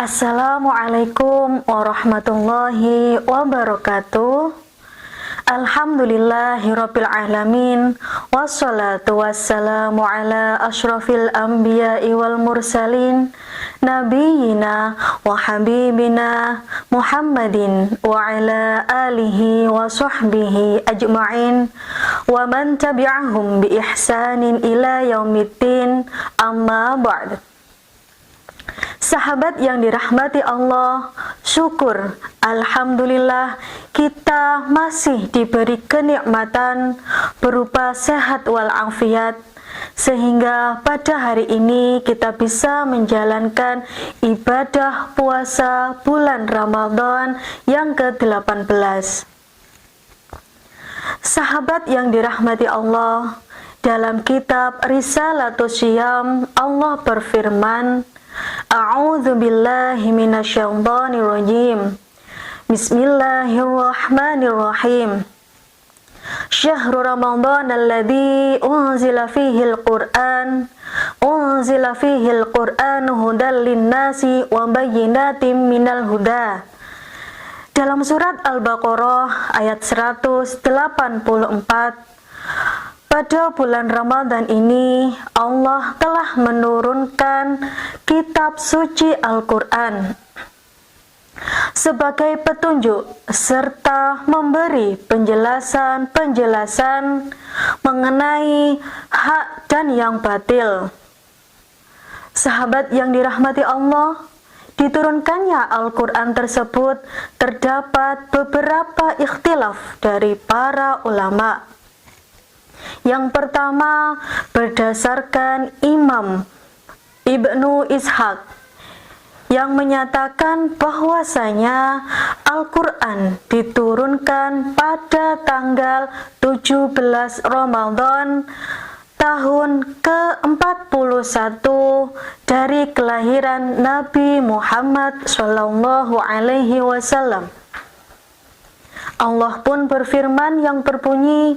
Assalamualaikum warahmatullahi wabarakatuh. Alhamdulillahirabbil alamin. Wassalatu wassalamu ala asyrafil anbiya'i wal mursalin nabiyyina wa habibina Muhammadin wa ala alihi wa sahbihi ajma'in wa man tabi'ahum bi ihsanin ila yaumiddin. Amma ba'd. Sahabat yang dirahmati Allah, syukur, alhamdulillah kita masih diberi kenikmatan berupa sehat walafiat, sehingga pada hari ini kita bisa menjalankan ibadah puasa bulan Ramadan yang ke-18. Sahabat yang dirahmati Allah, dalam kitab Risalatus Syiyam Allah berfirman, A'udzu billahi minasyaitonir rajim. Bismillahirrahmanirrahim. Syahrul Ramadan alladzi unzila fihil Qur'an hudal linnasi wa bayyinatin minal huda. Dalam surat Al-Baqarah ayat 184, pada bulan Ramadan ini, Allah telah menurunkan kitab suci Al-Quran sebagai petunjuk serta memberi penjelasan-penjelasan mengenai hak dan yang batil. Sahabat yang dirahmati Allah, diturunkannya Al-Quran tersebut terdapat beberapa ikhtilaf dari para ulama. Yang pertama, berdasarkan Imam Ibnu Ishaq yang menyatakan bahwasanya Al-Quran diturunkan pada tanggal 17 Ramadan tahun ke-41 dari kelahiran Nabi Muhammad SAW. Allah pun berfirman yang berbunyi,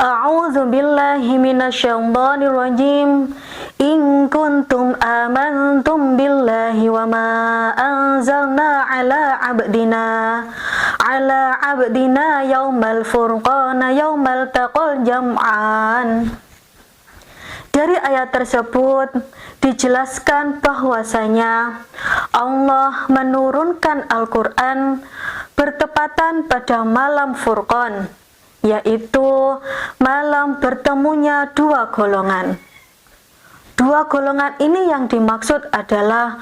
A'udzu billahi minasyaitonir rajim. In kuntum amantum billahi wa ma anzalna ala abdina yaumal furqana yaumal taqal jam'an. Dari ayat tersebut dijelaskan bahwasanya Allah menurunkan Al-Quran bertepatan pada malam Furqan, yaitu malam bertemunya dua golongan. Dua golongan ini yang dimaksud adalah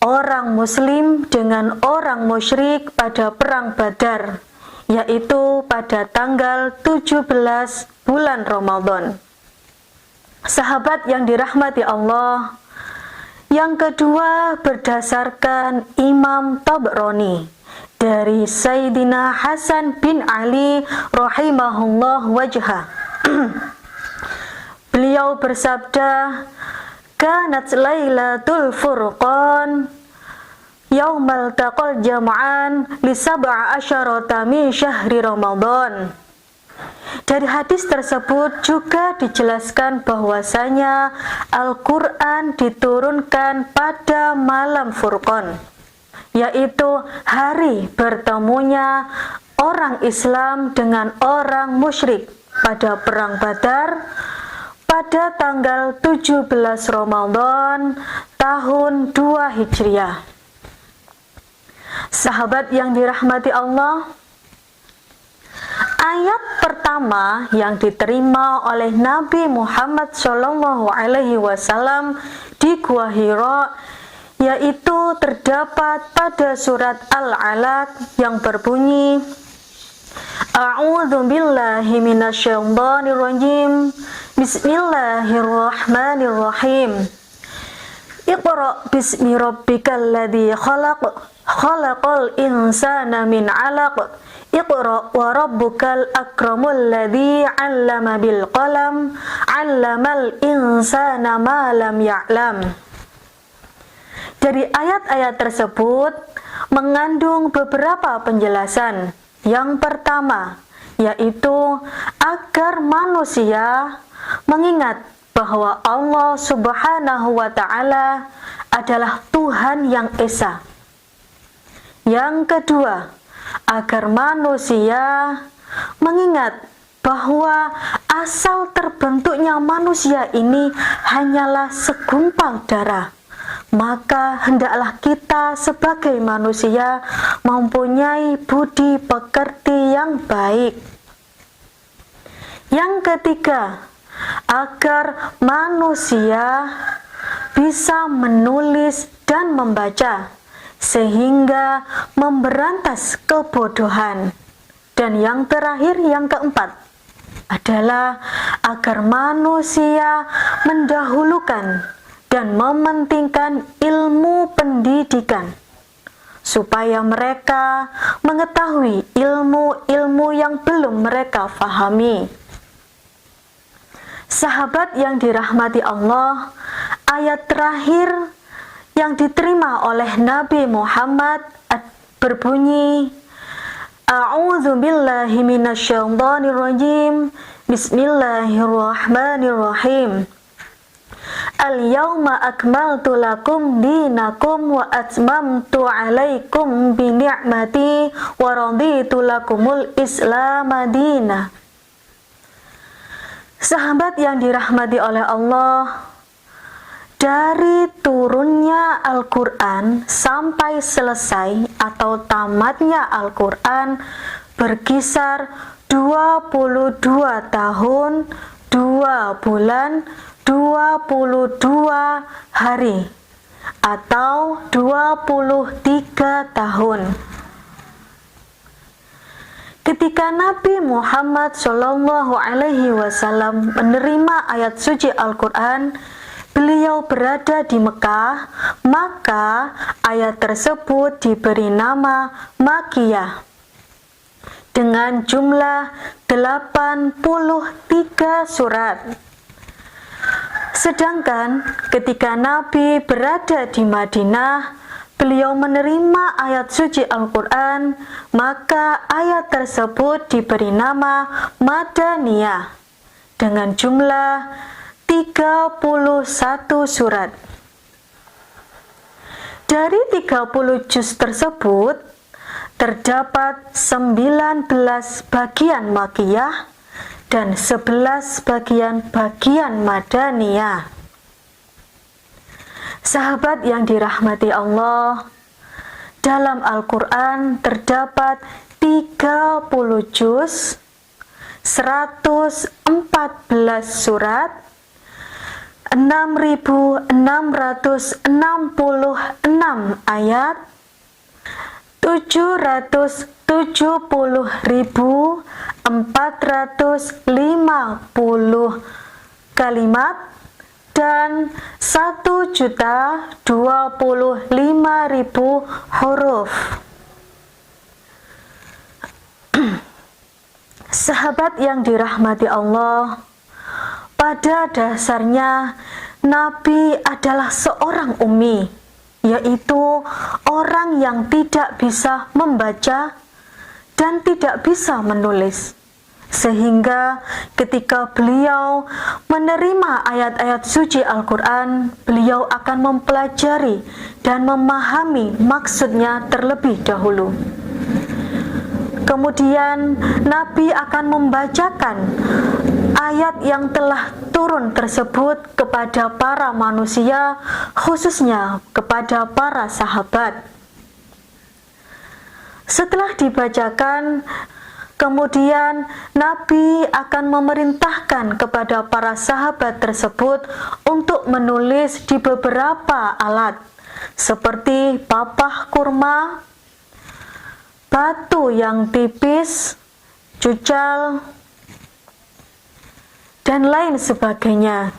orang muslim dengan orang musyrik pada perang Badar, yaitu pada tanggal 17 bulan Ramadan. Sahabat yang dirahmati Allah, yang kedua berdasarkan Imam Tabrani dari Sayyidina Hasan bin Ali rahimahullah wajhah. Beliau bersabda, kanat lailatul furqan yaumal taqal jam'an li sab'a asyarata min syahri Ramadan. Dari hadis tersebut juga dijelaskan bahwasanya Al-Quran diturunkan pada malam Furqan, yaitu hari bertemunya orang Islam dengan orang musyrik pada perang Badar pada tanggal 17 Ramadan tahun 2 Hijriah. Sahabat yang dirahmati Allah, ayat pertama yang diterima oleh Nabi Muhammad SAW di Gua Hira yaitu terdapat pada surat Al-Alaq yang berbunyi, A'udzu billahi minasyaitonir rajim. Bismillahirrahmanirrahim. Iqra bismi rabbikal ladzi khalaq, khalaqal insana min 'alaq. Iqra wa rabbukal akramul ladzi 'allama bil qalam, 'allamal insana ma lam ya'lam. Dari ayat-ayat tersebut mengandung beberapa penjelasan. Yang pertama, yaitu agar manusia mengingat bahwa Allah Subhanahu wa Ta'ala adalah Tuhan yang Esa. Yang kedua, agar manusia mengingat bahwa asal terbentuknya manusia ini hanyalah segumpal darah. Maka hendaklah kita sebagai manusia mempunyai budi pekerti yang baik. Yang ketiga, agar manusia bisa menulis dan membaca sehingga memberantas kebodohan. Dan yang terakhir, yang keempat, adalah agar manusia mendahulukan dan mementingkan ilmu pendidikan, supaya mereka mengetahui ilmu-ilmu yang belum mereka fahami. Sahabat yang dirahmati Allah, ayat terakhir yang diterima oleh Nabi Muhammad berbunyi, A'udzu billahi minasyaitonir rajim. Bismillahirrahmanirrahim. Al-yawma akmaltu lakum dinakum wa atmamtu alaikum bi ni'mati wa raditu lakumul Islam madina. Sahabat yang dirahmati oleh Allah, dari turunnya Al-Quran sampai selesai atau tamatnya Al-Quran berkisar 22 tahun, 2 bulan, 22 hari atau 23 tahun. Ketika Nabi Muhammad SAW menerima ayat suci Al-Quran, beliau berada di Mekah, maka ayat tersebut diberi nama Makkiyah dengan jumlah 83 surat. Sedangkan ketika Nabi berada di Madinah, beliau menerima ayat suci Al-Quran, maka ayat tersebut diberi nama Madaniyah dengan jumlah 31 surat. Dari 30 juz tersebut, terdapat 19 bagian Makkiyah dan 11 bagian Madaniyah. Sahabat yang dirahmati Allah, dalam Al-Quran terdapat 30 juz, 114 surat, 6.666 ayat, 770.450 kalimat, dan 1.025.000 huruf. Sahabat yang dirahmati Allah, pada dasarnya Nabi adalah seorang ummi, yaitu orang yang tidak bisa membaca dan tidak bisa menulis. Sehingga ketika beliau menerima ayat-ayat suci Al-Quran, beliau akan mempelajari dan memahami maksudnya terlebih dahulu. Kemudian Nabi akan membacakan ayat yang telah turun tersebut kepada para manusia, khususnya kepada para sahabat. Setelah dibacakan, kemudian Nabi akan memerintahkan kepada para sahabat tersebut untuk menulis di beberapa alat, seperti papah kurma, batu yang tipis, cucal, dan lain sebagainya.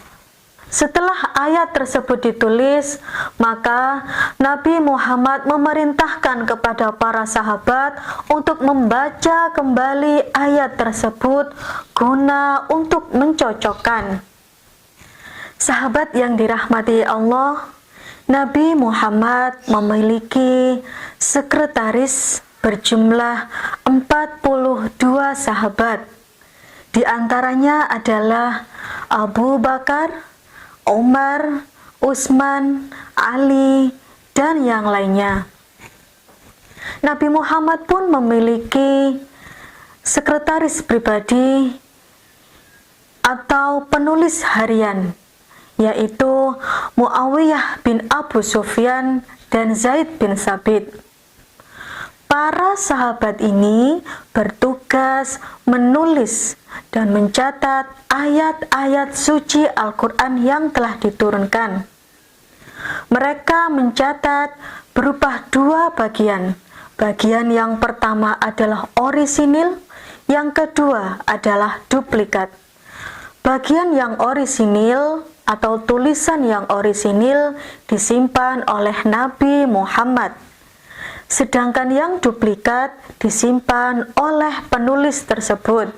Setelah ayat tersebut ditulis, maka Nabi Muhammad memerintahkan kepada para sahabat untuk membaca kembali ayat tersebut guna untuk mencocokkan. Sahabat yang dirahmati Allah, Nabi Muhammad memiliki sekretaris berjumlah 42 sahabat. Di antaranya adalah Abu Bakar, Umar, Utsman, Ali, dan yang lainnya. Nabi Muhammad pun memiliki sekretaris pribadi atau penulis harian, yaitu Muawiyah bin Abu Sufyan dan Zaid bin Sabit. Para sahabat ini bertugas menulis dan mencatat ayat-ayat suci Al-Quran yang telah diturunkan. Mereka mencatat berupa dua bagian. Bagian yang pertama adalah orisinil, yang kedua adalah duplikat. Bagian yang orisinil atau tulisan yang orisinil disimpan oleh Nabi Muhammad, sedangkan yang duplikat disimpan oleh penulis tersebut.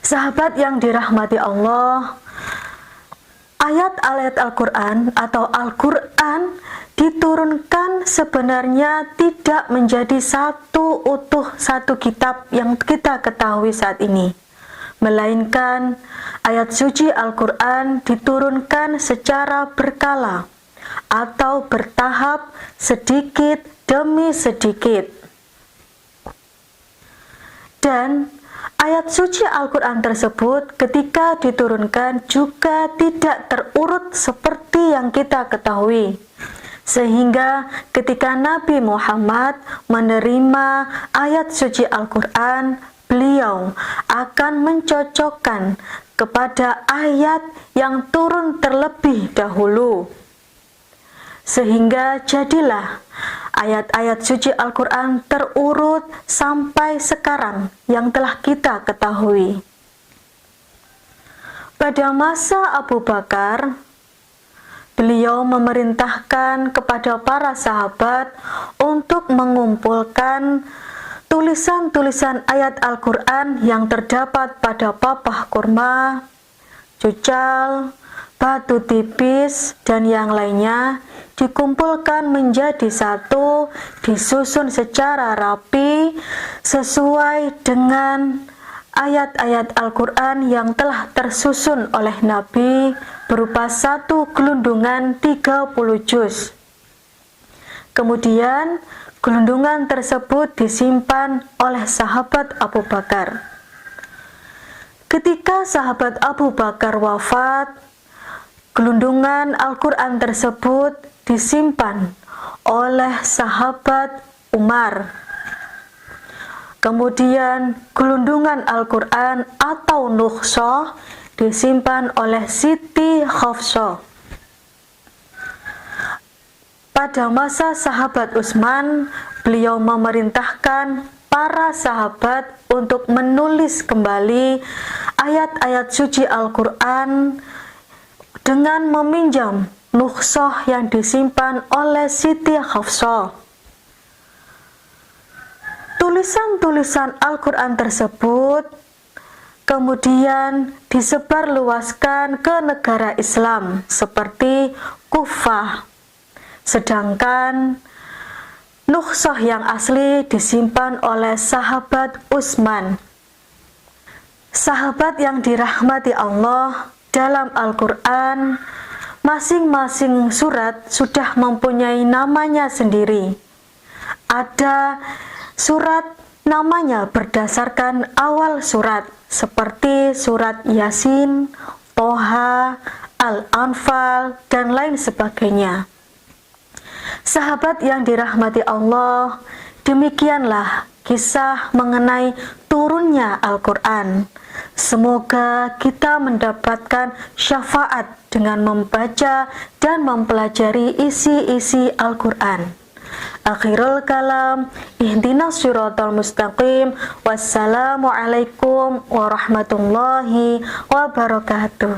Sahabat yang dirahmati Allah, ayat-ayat Al-Quran atau Al-Quran diturunkan sebenarnya tidak menjadi satu kitab yang kita ketahui saat ini, melainkan ayat suci Al-Quran diturunkan secara berkala atau bertahap, sedikit demi sedikit. Dan ayat suci Al-Quran tersebut ketika diturunkan juga tidak terurut seperti yang kita ketahui. Sehingga ketika Nabi Muhammad menerima ayat suci Al-Quran, beliau akan mencocokkan kepada ayat yang turun terlebih dahulu. Sehingga jadilah ayat-ayat suci Al-Quran terurut sampai sekarang yang telah kita ketahui. Pada masa Abu Bakar, beliau memerintahkan kepada para sahabat untuk mengumpulkan tulisan-tulisan ayat Al-Quran yang terdapat pada papah kurma, cucal, batu tipis, dan yang lainnya, dikumpulkan menjadi satu, disusun secara rapi sesuai dengan ayat-ayat Al-Quran yang telah tersusun oleh Nabi berupa satu gelundungan 30 juz. Kemudian gelundungan tersebut disimpan oleh sahabat Abu Bakar. Ketika sahabat Abu Bakar wafat, gelundungan Al-Quran tersebut disimpan oleh sahabat Umar. Kemudian gelundungan Al-Quran atau nukhsah disimpan oleh Siti Hafsah. Pada masa sahabat Utsman, beliau memerintahkan para sahabat untuk menulis kembali ayat-ayat suci Al-Quran dengan meminjam nukhsah yang disimpan oleh Siti Hafsah. Tulisan-tulisan Al-Quran tersebut kemudian disebarluaskan ke negara Islam seperti Kufah, sedangkan nukhsah yang asli disimpan oleh sahabat Utsman. Sahabat yang dirahmati Allah, dalam Al-Quran masing-masing surat sudah mempunyai namanya sendiri. Ada surat namanya berdasarkan awal surat, seperti surat Yasin, Toha, Al-Anfal, dan lain sebagainya. Sahabat yang dirahmati Allah, demikianlah kisah mengenai turunnya Al-Quran. Semoga kita mendapatkan syafaat dengan membaca dan mempelajari isi-isi Al-Quran. Akhirul kalam, ihdinas siratal mustaqim. Wassalamualaikum warahmatullahi wabarakatuh.